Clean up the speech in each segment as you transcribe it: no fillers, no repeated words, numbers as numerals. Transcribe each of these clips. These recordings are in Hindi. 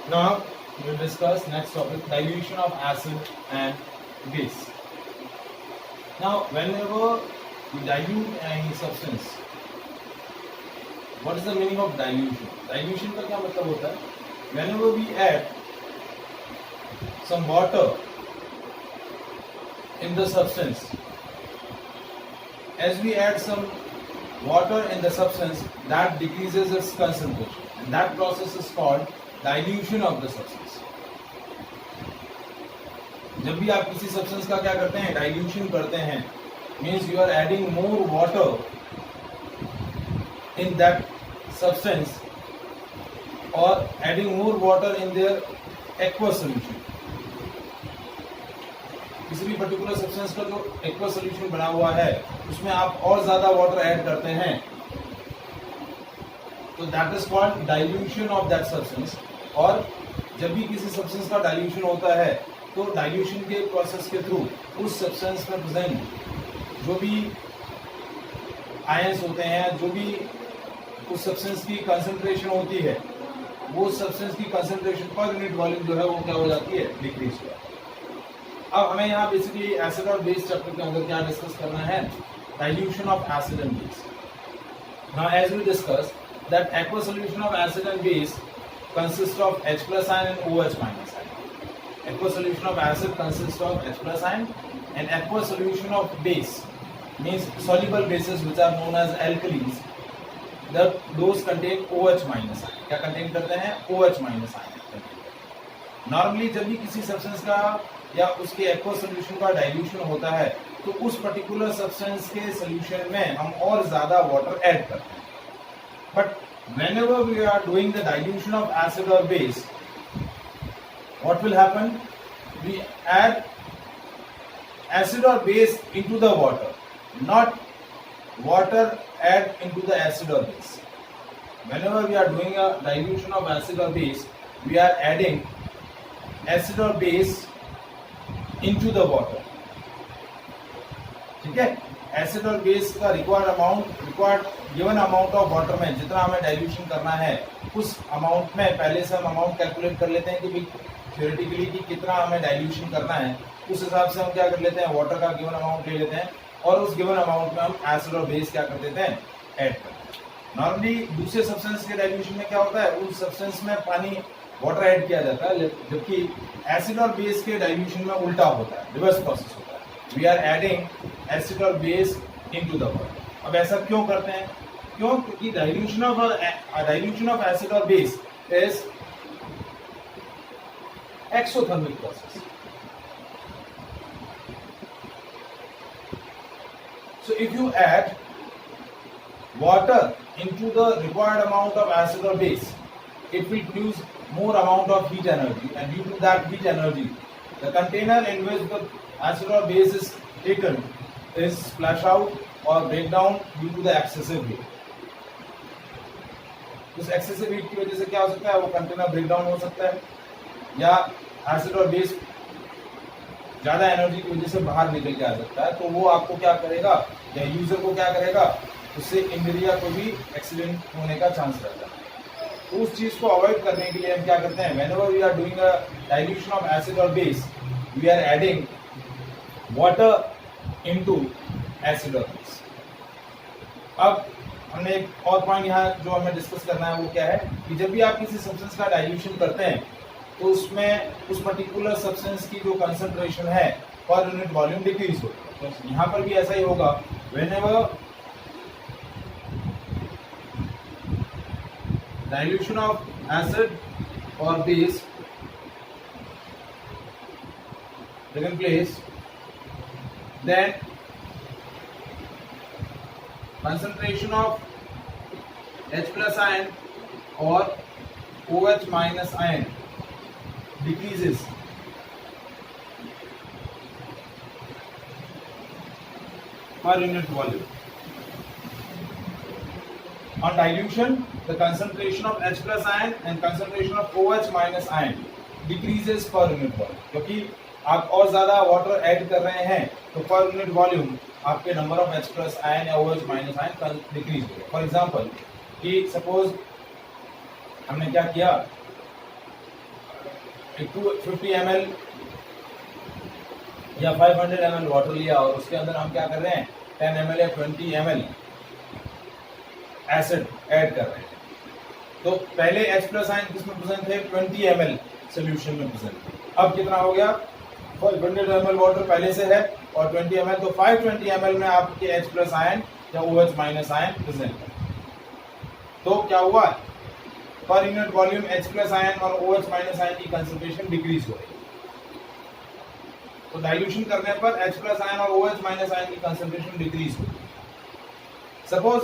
Now we'll discuss next topic, dilution of acid and base. Now whenever you dilute any substance, what is the meaning of dilution? Dilution का क्या मतलब होता है? Whenever we add some water in the substance, as we add some water in the substance, that decreases its concentration, and that process is called dilution of the substance. जब भी आप किसी सब्सटेंस का क्या करते हैं, डाइल्यूशन करते हैं, means you are adding more water in that substance और adding more water in their aqueous solution. किसी भी पर्टिकुलर सब्सटेंस का जो एक्वस सोल्यूशन बना हुआ है उसमें आप और ज्यादा वाटर ऐड करते हैं, तो that is called dilution of that substance. और जब भी किसी सब्सटेंस का डाइल्यूशन होता है तो डाइल्यूशन के प्रोसेस के थ्रू उस सब्सटेंस में प्रेजेंट जो भी आयंस होते हैं, जो भी उस सब्सटेंस की कंसंट्रेशन होती है, वो सब्सटेंस की कंसंट्रेशन पर यूनिट वॉल्यूम जो है वो क्या हो जाती है, डिक्रीज हो जाती है. अब हमें यहाँ बेसिकली एसिड और बेस चैप्टर के अंदर क्या डिस्कस करना है, dilution of acid and base. Now as we discuss that aqueous solution of acid and base consists of H plus ion and OH minus ion. Aqueous solution of acid consists of H plus ion, and aqueous solution of base means soluble bases which are known as alkalis. Those contain OH minus ion. क्या contain करते हैं? OH minus ion. Normally जब भी किसी substance का या उसके aqueous solution का dilution होता है तो उस particular substance के solution में हम और ज़्यादा water add करते हैं. But whenever we are doing the dilution of acid or base, what will happen? We add acid or base into the water, not water add into the acid or base. Whenever we are doing a dilution of acid or base, we are adding acid or base into the water. ठीक है? एसिड और बेस का required given amount of water में जितना हमें डाइल्यूशन करना है, उस अमाउंट में पहले से हम अमाउंट कैलकुलेट कर लेते हैं कि भाई थ्योरेटिकली कि कितना हमें डाइल्यूशन करना है. उस हिसाब से हम क्या कर लेते हैं, वाटर का गिवन अमाउंट ले लेते हैं और उस गिवन अमाउंट में हम एसिड और बेस क्या कर देते हैं, ऐड करते हैं. नॉर्मली दूसरे सब्सटेंस के डाइल्यूशन में क्या होता है, उस सब्सटेंस में पानी वाटर ऐड किया जाता है, जबकि एसिड और बेस के डाइल्यूशन में उल्टा होता है, रिवर्स प्रोसेस होता है. We are adding acid or base into the water. अब ऐसा क्यों करते हैं? क्यों? क्योंकि dilution of acid or base is exothermic process. So if you add water into the required amount of acid or base, it will produce more amount of heat energy, and due to that heat energy, the container in which the acid or base is taken is splash out or break down due to the excessive heat. उस excessive heat की वजह से क्या हो सकता है, वो कंटेनर ब्रेक डाउन हो सकता है, या एसिड और बेस ज्यादा एनर्जी की वजह से बाहर निकल के आ सकता है. तो वो आपको क्या करेगा, या यूजर को क्या करेगा, उससे इंजरी या कोई भी एक्सीडेंट होने का चांस रहता है. तो उस चीज को अवॉइड करने के लिए हम क्या करते हैं, whenever we are doing a dilution of acid or base, we are adding water into acid or base. अब हमने एक और पॉइंट यहाँ जो हमें डिस्कस करना है वो क्या है कि जब भी आप किसी सब्सटेंस का डाइल्यूशन करते हैं तो उसमें उस पर्टिकुलर सब्सटेंस की जो कंसंट्रेशन है पर यूनिट वॉल्यूम डिक्रीज होता है. तो यहाँ पर भी ऐसा ही होगा. व्हेनेवर डाइल्यूशन ऑफ एसिड और base taken place, then concentration of H plus ion or OH minus ion decreases per unit volume. On dilution, the concentration of H plus ion and concentration of OH minus ion decreases per unit volume. क्योंकि आप और ज्यादा वाटर ऐड कर रहे हैं तो पर यूनिट वॉल्यूम आपके number of H plus ion या OH माइनस आयन डिक्रीज हो गया. फॉर एग्जांपल कि सपोज हमने क्या किया 250 ml या 500 ml वाटर लिया और उसके अंदर हम क्या कर रहे हैं 10 ml या 20 ml एसिड ऐड कर रहे हैं, तो पहले H प्लस आयन किसमें प्रेजेंट थे 20 ml सोल्यूशन में प्रेजेंट थे। अब कितना हो गया 500 ml वाटर पहले से है और 20 ml, तो 520 ml में आपके H प्लस आयन या OH माइनस आयन प्रेजेंट है। तो क्या हुआ पर unit volume H plus ion और OH माइनस आयन की कंसंट्रेशन डिक्रीज हो रही है। तो डाइल्यूशन करने पर H प्लस आयन और OH माइनस आयन की कंसंट्रेशन डिक्रीज हो। सपोज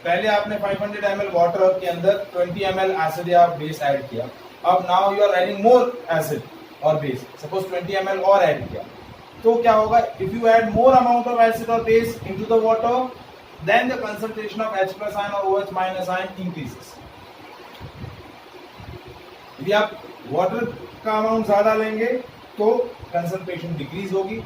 पहले आपने 500 ml वाटर के अंदर 20 ml एसिड या बेस ऐड किया, अब now you are adding more acid और बेस, सपोज 20 ml और ऐड किया, तो क्या होगा if you add more amount of acid और base into the water then the concentration of H plus ion और OH माइनस आयन इंक्रीजेस। यदि आप वाटर का अमाउंट ज्यादा लेंगे तो कंसंट्रेशन डिक्रीज होगी,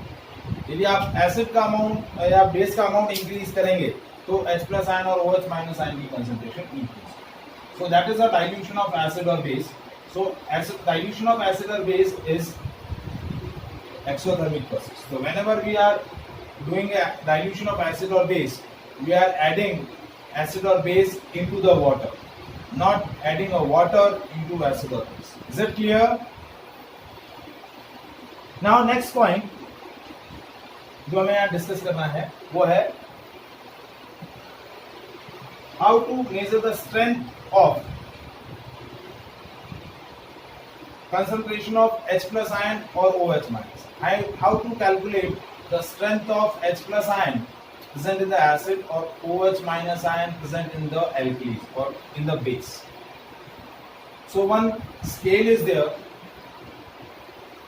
यदि आप एसिड का अमाउंट या बेस का अमाउंट इंक्रीज करेंगे तो H प्लस आयन और OH माइनस आयन की concentration increase. So that is the dilution of acid और base. So dilution of acid और base is exothermic process. So whenever we are doing a dilution of acid or base, we are adding acid or base into the water, not adding a water into acid or base. Is it clear? Now next point जो हमें यहाँ डिस्कस करना है वो है how to measure the strength of concentration of H plus ion or OH minus. How to calculate the strength of H plus ion present in the acid or OH minus ion present in the alkalis or in the base. So one scale is there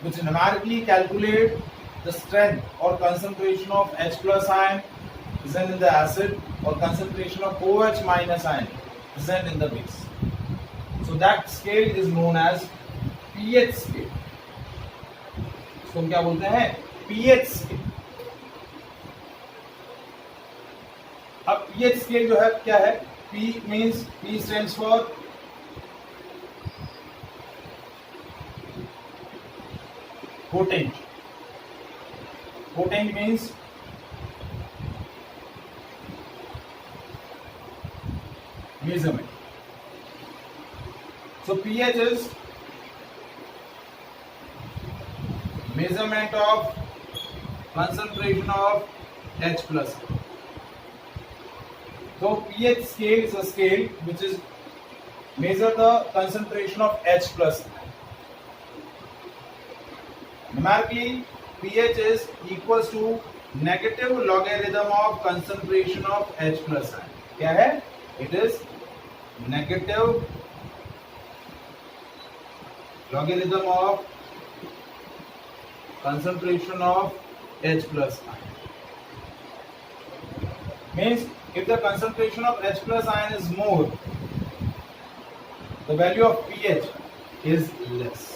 which numerically calculate the strength or concentration of H plus ion present in the acid or concentration of OH minus ion present in the base. So that scale is known as pH scale. इसको हम क्या बोलते हैं pH स्केल। अब pH स्केल जो है क्या है, P means P stands for potent. Potent means measurement. So pH is measurement of concentration of H plus. So pH scale is a scale which is measure the concentration of H plus. Numerically, pH is equals to negative logarithm of concentration of H plus ion. क्या है? It is negative logarithm of concentration of H plus ion. Means if the concentration of H plus ion is more, the value of pH is less.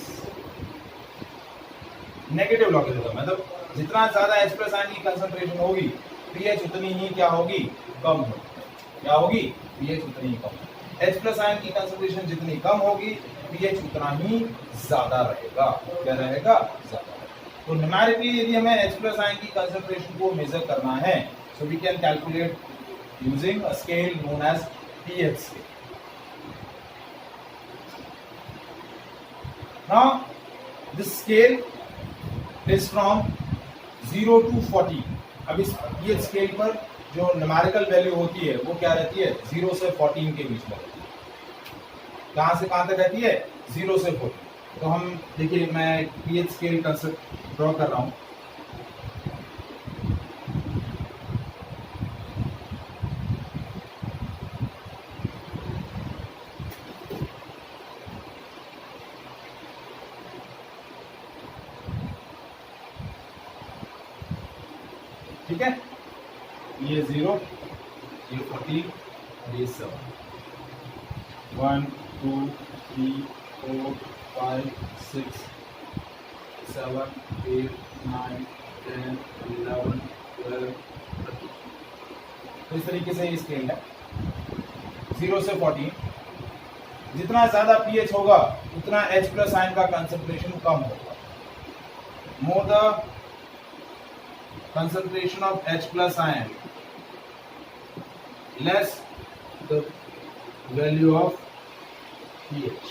Negative logarithm मतलब जितना ज्यादा H प्लस आयन की कंसंट्रेशन होगी pH उतनी ही क्या होगी कम होगी। क्या होगी pH उतनी ही कम। H प्लस आयन की कंसंट्रेशन जितनी कम होगी pH उतना ही ज्यादा रहेगा। क्या रहेगा ज्यादा। तो न्यूमेरिकली यदि हमें H प्लस आयन की कंसंट्रेशन को मेजर करना है so we can calculate using a scale known as pH scale. Now this scale is from 0 to 40. अब इस pH स्केल पर जो न्यूमेरिकल वैल्यू होती है वो क्या रहती है 0 से 14 के बीच में रहती है। कहाँ से कहाँ तक रहती है 0 से 14। तो हम देखिए मैं pH स्केल कंसेप्ट ड्रॉ कर रहा हूँ। ठीक है, ये 0, ये 14 और ये 7। 1 2 3 4 5 6 7 8 9 10 11 12 13। तो इस तरीके से ये स्केल है 0 से 14। जितना ज्यादा पीएच होगा उतना H प्लस आयन का कंसंट्रेशन कम होगा। More the concentration of H plus ion less the value of pH.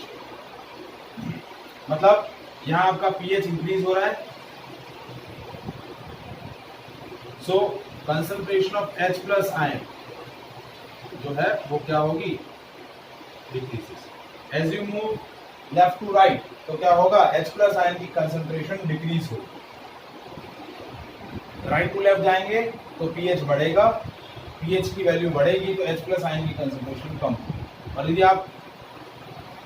मतलब यहां आपका पीएच इंक्रीज हो रहा है, so concentration of H plus ion जो है वो क्या होगी, decreases. As you move left to right तो क्या होगा, H प्लस आयन की कंसंट्रेशन डिक्रीज होगी। राइट टू लेफ्ट जाएंगे तो पीएच बढ़ेगा, पीएच की वैल्यू बढ़ेगी तो H प्लस आयन की कंसंट्रेशन कम होगी। और यदि आप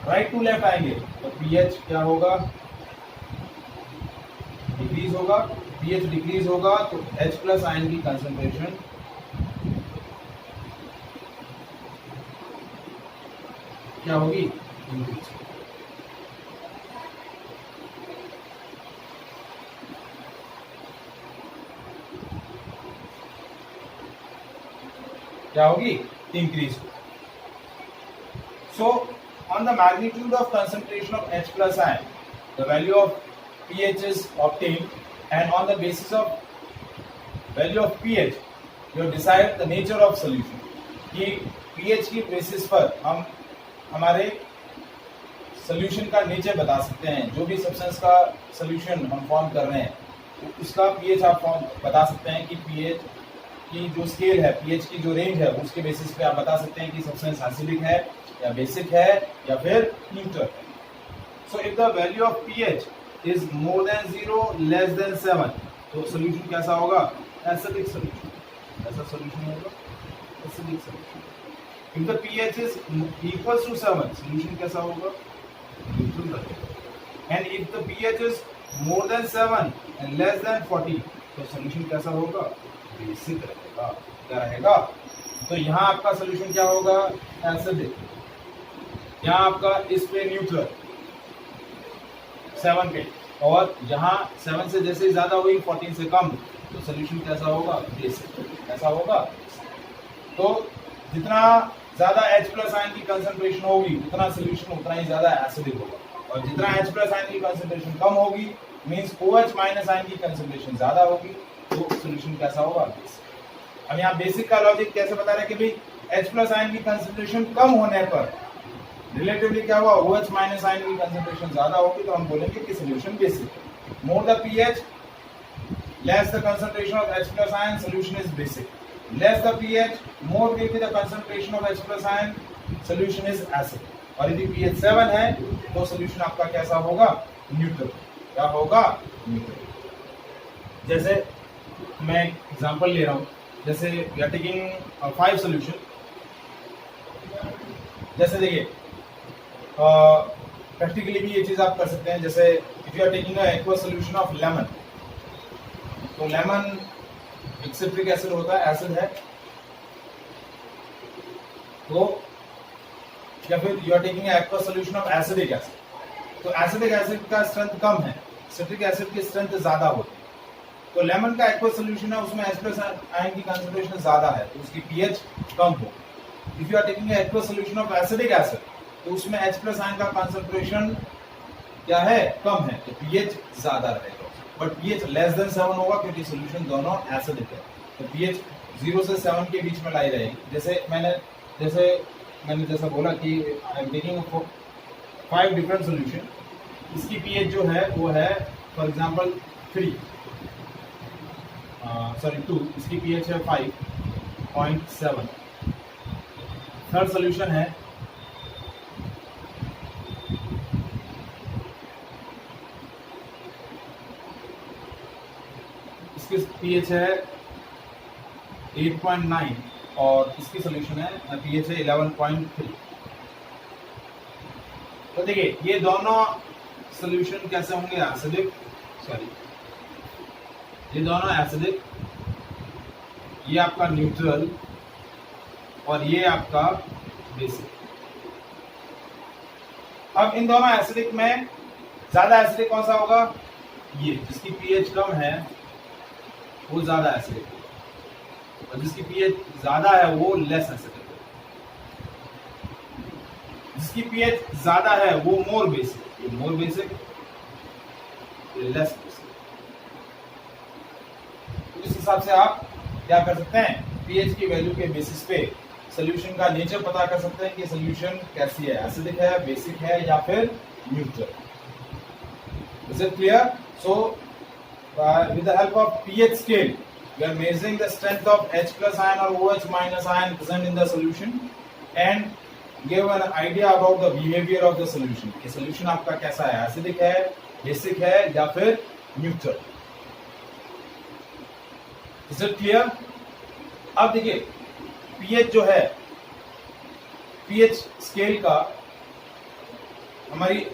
राइट टू लेफ्ट आएंगे तो पीएच क्या होगा, डिक्रीज होगा। पीएच डिक्रीज होगा तो H प्लस आयन की कंसंट्रेशन क्या होगी, इंक्रीज। क्या होगी, increase. So on the magnitude of concentration of H plus ion, the value of pH is obtained, and on the basis of value of pH, you decide the nature of solution. कि pH की बेसिस पर हम हमारे सोल्यूशन का नेचर बता सकते हैं। जो भी सब्सटेंस का सोल्यूशन हम फॉर्म कर रहे हैं उसका पीएच आप फॉर्म बता सकते हैं कि पीएच की जो स्केल है, पीएच की जो रेंज है उसके बेसिस पे आप बता सकते हैं कि सब्सटेंस एसिडिक है या बेसिक है या फिर न्यूट्रल है। So if the value of pH is more than 0 less than 7 तो सोल्यूशन कैसा होगा, एसिडिक सोल्यूशन। ऐसा सोल्यूशन होगा, acidic solution. If the pH is equal to 7 solution कैसा होगा, न्यूट्रल रहेगा। And if the pH is more than 7 and less than 40 तो सोल्यूशन कैसा होगा, बेसिक रहेगा। क्या रहेगा, तो यहाँ आपका सोल्यूशन क्या होगा, एसिडिक। यहाँ आपका इस पे न्यूट्रल 7 पे, और यहाँ 7 से जैसे ज्यादा हुई 14 से कम तो सोल्यूशन कैसा होगा, बेसिक। ऐसा होगा। तो जितना ज्यादा H प्लस आयन की कंसंट्रेशन होगी उतना सोल्यूशन उतना ही ज्यादा एसिडिक होगा, और जितना H प्लस आयन की कंसंट्रेशन कम होगी मींस OH माइनस आयन की कंसंट्रेशन ज्यादा होगी तो सोल्यूशन कैसा होगा, बेसिक। अब यहाँ बेसिक का लॉजिक कैसे बता रहे हैं कि भाई H प्लस आयन की कंसंट्रेशन कम होने पर रिलेटिवली क्या हुआ, OH माइनस आयन की कंसंट्रेशन ज्यादा होगी तो हम बोलेंगे कि solution basic. More the pH less the concentration of H plus ion, solution is basic. Less the pH, more will be the concentration of H plus ion, solution is acid. और यदि pH 7 है तो solution आपका कैसा होगा, न्यूट्रल। क्या होगा, न्यूट्रल। जैसे मैं एग्जांपल ले रहा हूँ, जैसे we are taking 5 solution। जैसे देखिए प्रैक्टिकली भी ये चीज आप कर सकते हैं। जैसे if you are taking a aqueous solution of lemon, तो लेमन एक सिट्रिक एसिड होता है, एसिड है, तो या फिर you are taking aqua solution of acidic acid, तो एसिडिक एसिड का स्ट्रेंथ कम है, सिट्रिक एसिड की स्ट्रेंथ ज्यादा होती है। तो लेमन का एक्वा सोल्यूशन है, उसमें H प्लस आयन की कंसंट्रेशन ज्यादा है तो उसकी पीएच कम हो। If you are taking aqua solution of acidic acid तो उसमें H प्लस आयन का कंसंट्रेशन क्या है, कम है, तो पीएच ज्यादा रहेगा। बट पीएच लेस देन 7 होगा क्योंकि सोल्यूशन दोनों एसिडिक है, तो पीएच 0 से 7 के बीच में लाई रहेगी। जैसे मैंने बोला कि I am taking 5 different solution, इसकी पीएच जो है वो है फॉर एग्जांपल 2, इसकी पीएच है 5.7। थर्ड सोल्यूशन है इसकी पीएच है 8.9 और इसकी सोल्यूशन है पीएच है 11.3। तो देखिए ये दोनों सोल्यूशन कैसे होंगे, एसिडिक, ये दोनों एसिडिक, ये आपका न्यूट्रल और ये आपका बेसिक। अब इन दोनों एसिडिक में ज्यादा एसिडिक कौन सा होगा, ये जिसकी पीएच कम है वो ज्यादा एसिडिक है, और जिसकी पीएच ज्यादा है वो लेस एसिडिक है। जिसकी पीएच ज्यादा है वो मोर बेसिक, ये मोर बेसिक, लेस बेसिक। तो इस हिसाब से आप क्या कर सकते हैं, पीएच की वैल्यू के बेसिस पे सोल्यूशन का नेचर पता कर सकते हैं कि सोल्यूशन कैसी है, एसिडिक है, बेसिक है या फिर neutral. Is it clear? So with the help of pH scale we are measuring the strength of H plus ion or OH minus ion present in the solution and give an idea about the behavior of the solution कि solution आपका कैसा है, एसिडिक है, बेसिक है या फिर न्यूट्रल। Is it clear? अब देखिए पीएच जो है, पीएच स्केल का हमारी